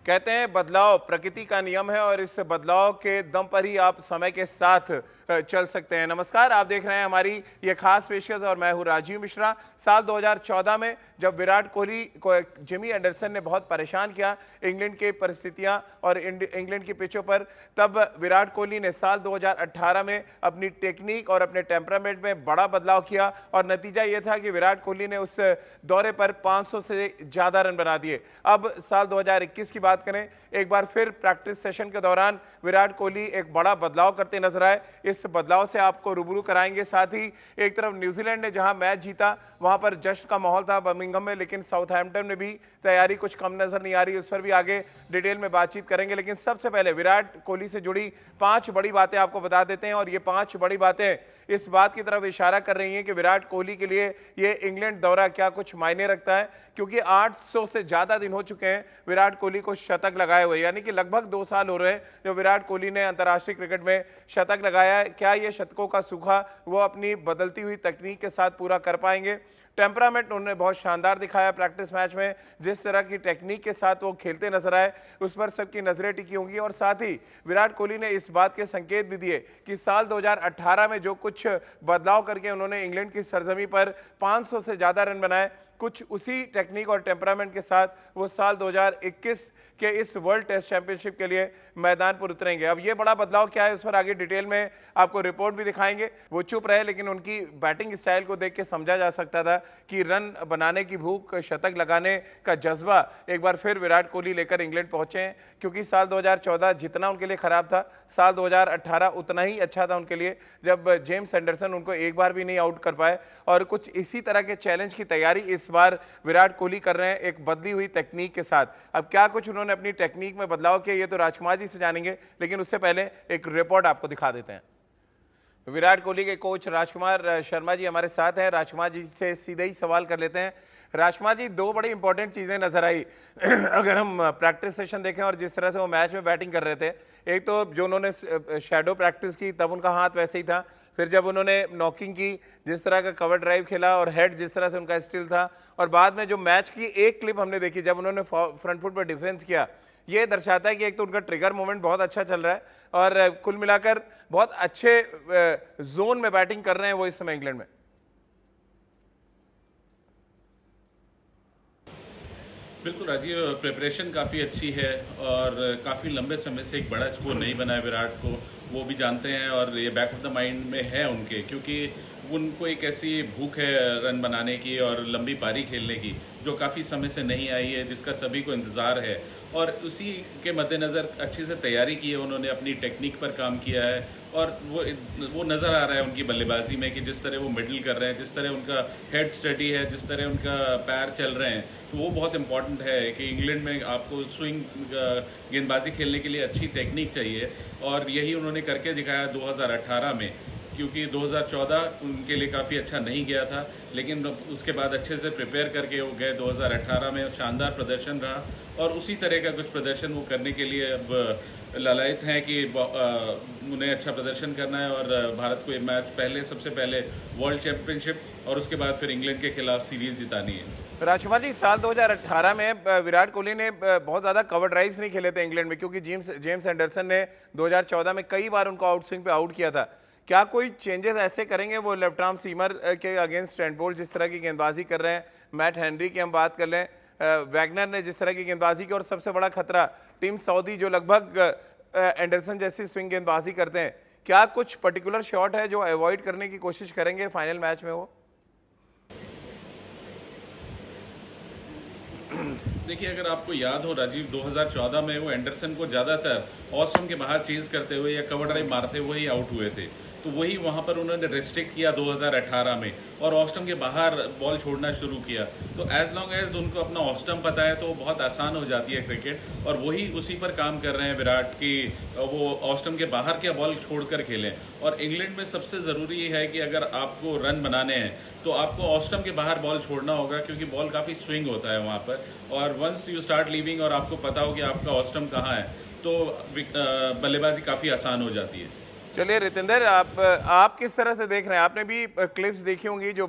कहते हैं बदलाव प्रकृति का नियम है और इस बदलाव के दम पर ही आप समय के साथ चल सकते हैं। नमस्कार, आप देख रहे हैं हमारी ये खास पेशकश और मैं हूं राजीव मिश्रा। साल 2014 में जब विराट कोहली को जिमी एंडरसन ने बहुत परेशान किया इंग्लैंड की परिस्थितियां और इंग्लैंड की पिचों पर, तब विराट कोहली ने साल 2018 में अपनी टेक्निक और अपने टेम्परामेंट में बड़ा बदलाव किया और नतीजा ये था कि विराट कोहली ने उस दौरे पर 500 से ज़्यादा रन बना दिए। अब साल 2021 की बात करें, एक बार फिर प्रैक्टिस सेशन के दौरान विराट कोहली एक बड़ा बदलाव करते नजर आए। इस बदलाव से आपको रूबरू कराएंगे। साथ ही एक तरफ न्यूजीलैंड ने जहां मैच जीता वहां पर जश्न का माहौल था बर्मिंघम में, लेकिन साउथहैम्पटन में भी तैयारी कुछ कम नजर नहीं आ रही, उस पर भी आगे डिटेल में बातचीत करेंगे। लेकिन सबसे पहले विराट कोहली से जुड़ी 5 बड़ी बातें आपको बता देते हैं और ये 5 बड़ी बातें इस बात की तरफ इशारा कर रही हैं कि विराट कोहली के लिए ये इंग्लैंड दौरा क्या कुछ मायने रखता है, क्योंकि 800 से ज्यादा दिन हो चुके हैं विराट कोहली को शतक लगाए हुए, यानी कि लगभग 2 साल हो रहे हैं जो विराट कोहली ने अंतर्राष्ट्रीय क्रिकेट में शतक लगाया है। क्या ये शतकों का सूखा वो अपनी बदलती हुई तकनीक के साथ पूरा कर पाएंगे? टेम्परामेंट उन्होंने बहुत शानदार दिखाया प्रैक्टिस मैच में, जिस तरह की टेक्निक के साथ वो खेलते नजर आए उस पर सबकी नजरें टिकी होंगी। और साथ ही विराट कोहली ने इस बात के संकेत भी दिए कि साल 2018 में जो कुछ बदलाव करके उन्होंने इंग्लैंड की सरजमी पर 500 से ज्यादा रन बनाए, कुछ उसी टेक्निक और टेम्परामेंट के साथ वो साल 2021 के इस वर्ल्ड टेस्ट चैंपियनशिप के लिए मैदान पर उतरेंगे। अब ये बड़ा बदलाव क्या है उस पर आगे डिटेल में आपको रिपोर्ट भी दिखाएंगे। वो चुप रहे, लेकिन उनकी बैटिंग स्टाइल को देख के समझा जा सकता था कि रन बनाने की भूख, शतक लगाने का जज्बा एक बार फिर विराट कोहली लेकर इंग्लैंड पहुंचे हैं, क्योंकि साल 2014 जितना उनके लिए खराब था, साल 2018 उतना ही अच्छा था उनके लिए, जब जेम्स एंडरसन उनको एक बार भी नहीं आउट कर पाए। और कुछ इसी तरह के चैलेंज की तैयारी इस बार विराट कोहली कर रहे हैं एक बदली हुई तकनीक के साथ। अब क्या कुछ उन्होंने अपनी टेक्निक में बदलाव किया ये तो राजकुमार जी से जानेंगे, लेकिन उससे पहले एक रिपोर्ट आपको दिखा देते हैं। विराट कोहली के कोच राजकुमार शर्मा जी हमारे साथ हैं। राजकुमार जी से सीधे ही सवाल कर लेते हैं। राजकुमार जी, 2 बड़ी इंपॉर्टेंट चीजें नजर आई अगर हम प्रैक्टिस सेशन देखें और जिस तरह से वो मैच में बैटिंग कर रहे थे। एक तो जो उन्होंने शैडो प्रैक्टिस की तब उनका हाथ वैसे ही था, फिर जब उन्होंने नॉकिंग की, जिस तरह का कवर ड्राइव खेला और हेड जिस तरह से उनका स्टिल था, और बाद में जो मैच की एक क्लिप हमने देखी जब उन्होंने फ्रंट फुट पर डिफेंस किया, ये दर्शाता है कि एक तो उनका ट्रिगर मूवमेंट बहुत अच्छा चल रहा है और कुल मिलाकर बहुत अच्छे जोन में बैटिंग कर रहे हैं वो इस समय इंग्लैंड में। बिल्कुल राजीव, प्रिपरेशन काफ़ी अच्छी है और काफ़ी लंबे समय से एक बड़ा स्कोर नहीं बना है विराट को, वो भी जानते हैं और ये बैक ऑफ द माइंड में है उनके, क्योंकि उनको एक ऐसी भूख है रन बनाने की और लंबी पारी खेलने की जो काफ़ी समय से नहीं आई है, जिसका सभी को इंतज़ार है। और उसी के मद्देनज़र अच्छे से तैयारी की है उन्होंने, अपनी टेक्निक पर काम किया है और वो नज़र आ रहा है उनकी बल्लेबाजी में कि जिस तरह वो मिडल कर रहे हैं, जिस तरह उनका हेड स्टडी है, जिस तरह उनका पैर चल रहे हैं, तो वो बहुत इंपॉर्टेंट है कि इंग्लैंड में आपको स्विंग गेंदबाजी खेलने के लिए अच्छी टेक्निक चाहिए और यही उन्होंने करके दिखाया 2018 में, क्योंकि 2014 उनके लिए काफ़ी अच्छा नहीं गया था, लेकिन उसके बाद अच्छे से प्रिपेयर करके वो गए 2018 में, शानदार प्रदर्शन रहा और उसी तरह का कुछ प्रदर्शन वो करने के लिए अब लालायित हैं कि उन्हें अच्छा प्रदर्शन करना है और भारत को ये मैच सबसे पहले वर्ल्ड चैंपियनशिप और उसके बाद फिर इंग्लैंड के खिलाफ सीरीज जितानी है। राजकुमार जी, साल 2018 में विराट कोहली ने बहुत ज़्यादा कवर ड्राइव्स नहीं खेले थे इंग्लैंड में, क्योंकि जेम्स एंडरसन ने 2014 में कई बार उनको आउट स्विंग पे आउट किया था। क्या कोई चेंजेस ऐसे करेंगे वो लेफ्ट आर्म सीमर के अगेंस्ट ट्रेंट बोल्ट जिस तरह की गेंदबाजी कर रहे हैं, मैट हेनरी की हम बात कर लें, वैगनर ने जिस तरह की गेंदबाजी की, और सबसे बड़ा खतरा टीम सऊदी जो लगभग एंडरसन जैसी स्विंग गेंदबाजी करते हैं, क्या कुछ पर्टिकुलर शॉट है जो अवॉइड करने की कोशिश करेंगे फाइनल मैच में वो? देखिए, अगर आपको याद हो राजीव, 2014 में वो एंडरसन को ज़्यादातर ऑस्टम के बाहर चेज करते हुए या कवर ड्राइव मारते हुए ही आउट हुए थे, तो वही वहाँ पर उन्होंने रेस्ट्रिक्ट किया 2018 में और ऑस्टम के बाहर बॉल छोड़ना शुरू किया। तो एज लॉन्ग एज उनको अपना ऑस्टम पता है तो बहुत आसान हो जाती है क्रिकेट, और वही उसी पर काम कर रहे हैं विराट की वो ऑस्टम के बाहर के बॉल छोड़कर खेलें। और इंग्लैंड में सबसे ज़रूरी है कि अगर आपको रन बनाने हैं तो आपको ऑस्टम के बाहर बॉल छोड़ना होगा, क्योंकि बॉल काफ़ी स्विंग होता है वहाँ पर, और वंस यू स्टार्ट लीविंग और आपको पता हो कि आपका ऑस्टम कहाँ है तो बल्लेबाजी काफ़ी आसान हो जाती है। चलिए रितेंद्र, आप किस तरह से देख रहे हैं? आपने भी क्लिप्स देखी होंगी जो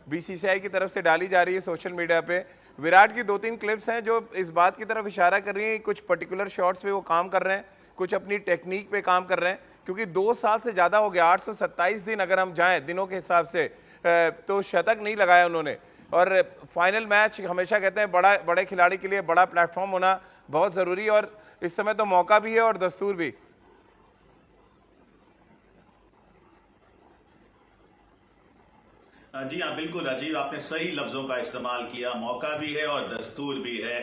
बीसीसीआई की तरफ से डाली जा रही है सोशल मीडिया पे। विराट की 2-3 क्लिप्स हैं जो इस बात की तरफ इशारा कर रही हैं, कुछ पर्टिकुलर शॉट्स पे वो काम कर रहे हैं, कुछ अपनी टेक्निक पे काम कर रहे हैं, क्योंकि 2 साल से ज़्यादा हो गया, 827 दिन अगर हम जाएं दिनों के हिसाब से, तो शतक नहीं लगाया उन्होंने। और फाइनल मैच हमेशा कहते हैं बड़े खिलाड़ी के लिए बड़ा प्लेटफॉर्म होना बहुत ज़रूरी है, और इस समय तो मौका भी है और दस्तूर भी। जी हाँ, बिल्कुल राजीव, आपने सही लफ्जों का इस्तेमाल किया। मौका भी है और दस्तूर भी है।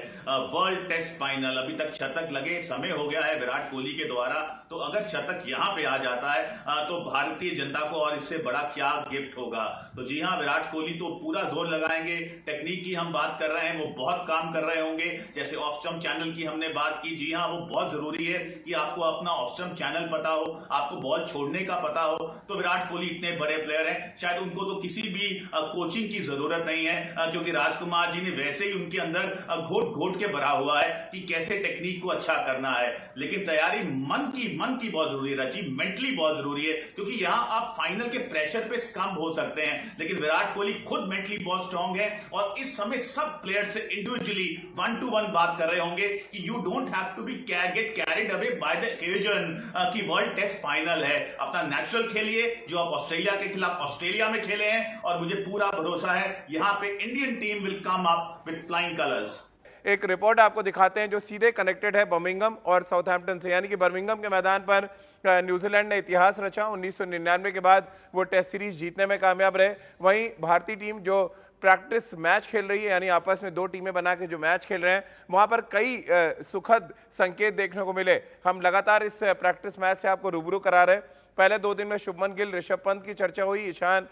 वर्ल्ड टेस्ट फाइनल, अभी तक शतक लगे समय हो गया है विराट कोहली के द्वारा, तो अगर शतक यहाँ पे आ जाता है तो भारतीय जनता को और इससे बड़ा क्या गिफ्ट होगा। तो जी हाँ, विराट कोहली तो पूरा जोर लगाएंगे। टेक्निक की हम बात कर रहे हैं, वो बहुत काम कर रहे होंगे। जैसे ऑफ स्टंप चैनल की हमने बात की, जी हाँ, वो बहुत जरूरी है कि आपको अपना ऑफ स्टंप चैनल पता हो, आपको बॉल छोड़ने का पता हो। तो विराट कोहली इतने बड़े प्लेयर हैं, शायद उनको तो किसी भी कोचिंग की जरूरत नहीं है, क्योंकि राजकुमार जी ने वैसे ही उनके अंदर घोट घोट के भरा हुआ है कि कैसे टेक्निक को अच्छा करना है। लेकिन तैयारी मन की बहुत जरूरी है राजीव, मेंटली बहुत जरूरी है, क्योंकि यहां आप फाइनल के प्रेशर पे कम हो सकते हैं, लेकिन विराट कोहली खुद मेंटली बहुत स्ट्रांग है। और इस समय सब प्लेयर से इंडिविजुअली 1-to-1 बात कर रहे होंगे कि you don't have to be get carried away by the occasion कि वर्ल्ड टेस्ट फाइनल है। अपना नेचुरल खेलिए, जो आप ऑस्ट्रेलिया के खिलाफ ऑस्ट्रेलिया में खेले हैं, और मुझे पूरा भरोसा है यहां पे Indian team will come up with flying colours. एक रिपोर्ट आपको दिखाते हैं जो सीधे कनेक्टेड है बर्मिंघम और साउथहैम्पटन से, यानी कि बर्मिंघम के मैदान पर न्यूजीलैंड ने इतिहास रचा। 1999 के बाद वो टेस्ट सीरीज जीतने में कामयाब रहे। वहीं भारतीय टीम जो प्रैक्टिस मैच खेल रही है, यानी आपस में 2 टीमें बना के जो मैच खेल रहे हैं, वहां पर कई सुखद संकेत देखने को मिले। हम लगातार इस प्रैक्टिस मैच से आपको रूबरू करा रहे हैं। पहले 2 दिन में शुभमन गिल, ऋषभ पंत की चर्चा हुई, ईशान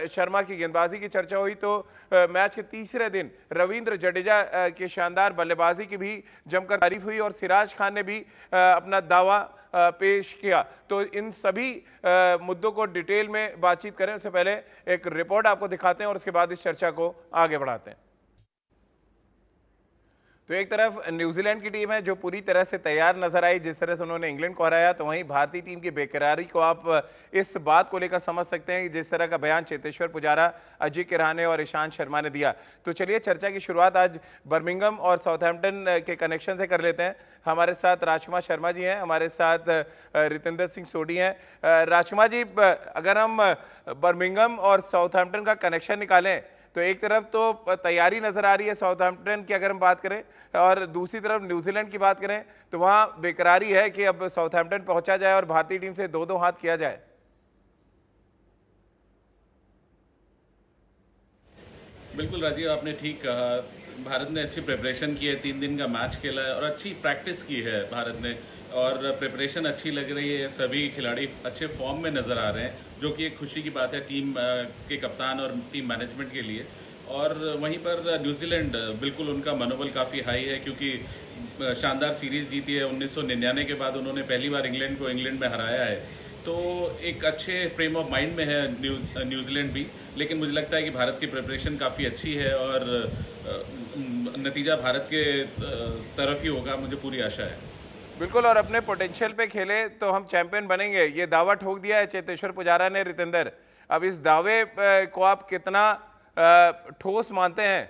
शर्मा की गेंदबाजी की चर्चा हुई, तो मैच के तीसरे दिन रविंद्र जडेजा की शानदार बल्लेबाजी की भी जमकर तारीफ हुई, और सिराज खान ने भी अपना दावा पेश किया। तो इन सभी मुद्दों को डिटेल में बातचीत करें उससे पहले एक रिपोर्ट आपको दिखाते हैं और उसके बाद इस चर्चा को आगे बढ़ाते हैं। तो एक तरफ न्यूजीलैंड की टीम है जो पूरी तरह से तैयार नजर आई, जिस तरह से उन्होंने इंग्लैंड को हराया, तो वहीं भारतीय टीम की बेकरारी को आप इस बात को लेकर समझ सकते हैं कि जिस तरह का बयान चेतेश्वर पुजारा, अजिंक्य रहाणे और ईशांत शर्मा ने दिया। तो चलिए चर्चा की शुरुआत आज बर्मिंघम और साउथहैम्पटन के कनेक्शन से कर लेते हैं। हमारे साथ राजकुमार शर्मा जी हैं, हमारे साथ रितेंद्र सिंह सोडी हैं। राजकुमार जी, अगर हम बर्मिंघम और साउथहैम्पटन का कनेक्शन निकालें तो एक तरफ तो तैयारी नजर आ रही है साउथहैम्पटन की अगर हम बात करें, और दूसरी तरफ न्यूजीलैंड की बात करें तो वहां बेकरारी है कि अब साउथहैम्पटन पहुंचा जाए और भारतीय टीम से 2-2 हाथ किया जाए। बिल्कुल राजीव, आपने ठीक कहा। भारत ने अच्छी प्रिपरेशन की है, 3 दिन का मैच खेला है और अच्छी प्रैक्टिस की है भारत ने, और प्रिपरेशन अच्छी लग रही है। सभी खिलाड़ी अच्छे फॉर्म में नजर आ रहे हैं, जो कि एक खुशी की बात है टीम के कप्तान और टीम मैनेजमेंट के लिए। और वहीं पर न्यूजीलैंड, बिल्कुल उनका मनोबल काफ़ी हाई है, क्योंकि शानदार सीरीज जीती है। 1999 के बाद उन्होंने पहली बार इंग्लैंड को इंग्लैंड में हराया है, तो एक अच्छे फ्रेम ऑफ माइंड में है न्यूजीलैंड भी। लेकिन मुझे लगता है कि भारत की प्रिपरेशन काफ़ी अच्छी है और नतीजा भारत के तरफ ही होगा, मुझे पूरी आशा है। बिल्कुल, और अपने पोटेंशियल पे खेले तो हम चैंपियन बनेंगे, ये दावा ठोक दिया है चेतेश्वर पुजारा ने। रितेंद्र, अब इस दावे को आप कितना ठोस मानते हैं?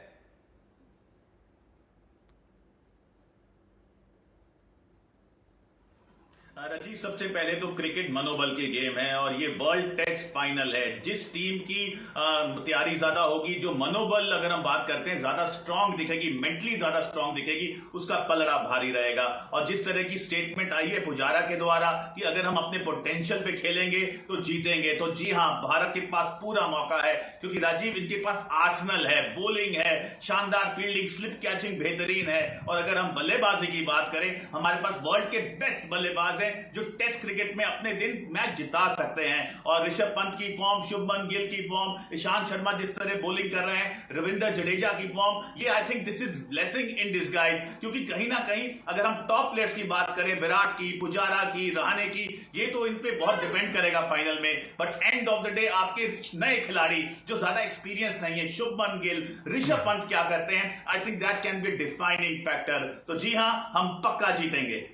राजीव, सबसे पहले तो क्रिकेट मनोबल के गेम है और ये वर्ल्ड टेस्ट फाइनल है। जिस टीम की तैयारी ज्यादा होगी, जो मनोबल अगर हम बात करते हैं ज्यादा स्ट्रांग दिखेगी, मेंटली ज्यादा स्ट्रांग दिखेगी, उसका पलड़ा भारी रहेगा। और जिस तरह की स्टेटमेंट आई है पुजारा के द्वारा कि अगर हम अपने पोटेंशियल पे खेलेंगे तो जीतेंगे, तो जी हाँ, भारत के पास पूरा मौका है, क्योंकि राजीव इनके पास आर्सेनल है, बॉलिंग है, शानदार फील्डिंग, स्लिप कैचिंग बेहतरीन है। और अगर हम बल्लेबाजी की बात करें, हमारे पास वर्ल्ड के बेस्ट बल्लेबाज हैं जो टेस्ट क्रिकेट में अपने दिन मैच जिता सकते हैं। और ऋषभ पंत की फॉर्म, शुभमन गिल की फॉर्म, ईशांत शर्मा जिस तरह बॉलिंग कर रहे हैं, रविंद्र जडेजा की फॉर्म, ये I think this is blessing in disguise. क्योंकि कहीं ना कहीं अगर हम टॉप प्लेयर्स की बात करें, विराट की, पुजारा की, रहाणे की, ये तो इन पे बहुत डिपेंड करेगा फाइनल में। But end of the day आपके नए खिलाड़ी जो ज्यादा एक्सपीरियंस नहीं है, शुभमन गिल, ऋषभ पंत क्या करते हैं, I think that can be defining factor. तो जी हाँ, हम पक्का जीतेंगे।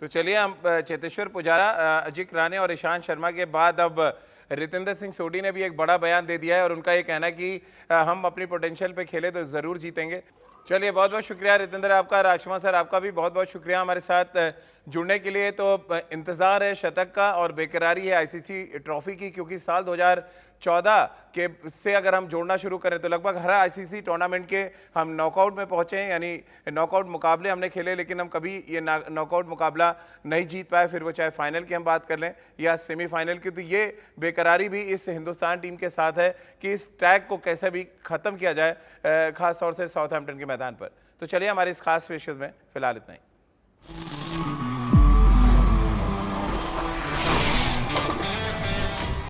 तो चलिए हम चेतेश्वर पुजारा, अजिंक्य रहाणे और ईशांत शर्मा के बाद अब रितेंद्र सिंह सोढी ने भी एक बड़ा बयान दे दिया है और उनका ये कहना है कि हम अपनी पोटेंशियल पे खेले तो ज़रूर जीतेंगे। चलिए, बहुत बहुत शुक्रिया रितेंद्र आपका। राजकुमार सर, आपका भी बहुत बहुत शुक्रिया हमारे साथ जुड़ने के लिए। तो इंतज़ार है शतक का और बेकरारी है आईसीसी ट्रॉफी की, क्योंकि साल 2014 के से अगर हम जोड़ना शुरू करें तो लगभग हर आईसीसी टूर्नामेंट के हम नॉकआउट में पहुंचे हैं, यानी नॉकआउट मुकाबले हमने खेले, लेकिन हम कभी ये नॉकआउट मुकाबला नहीं जीत पाए, फिर वो चाहे फाइनल की हम बात कर लें या सेमीफाइनल की। तो ये बेकरारी भी इस हिंदुस्तान टीम के साथ है कि इस ट्रैक को कैसे भी ख़त्म किया जाए, खास तौर से साउथहैम्पटन के मैदान पर। तो चलिए, हमारे इस खास पेशकश में फिलहाल इतना ही।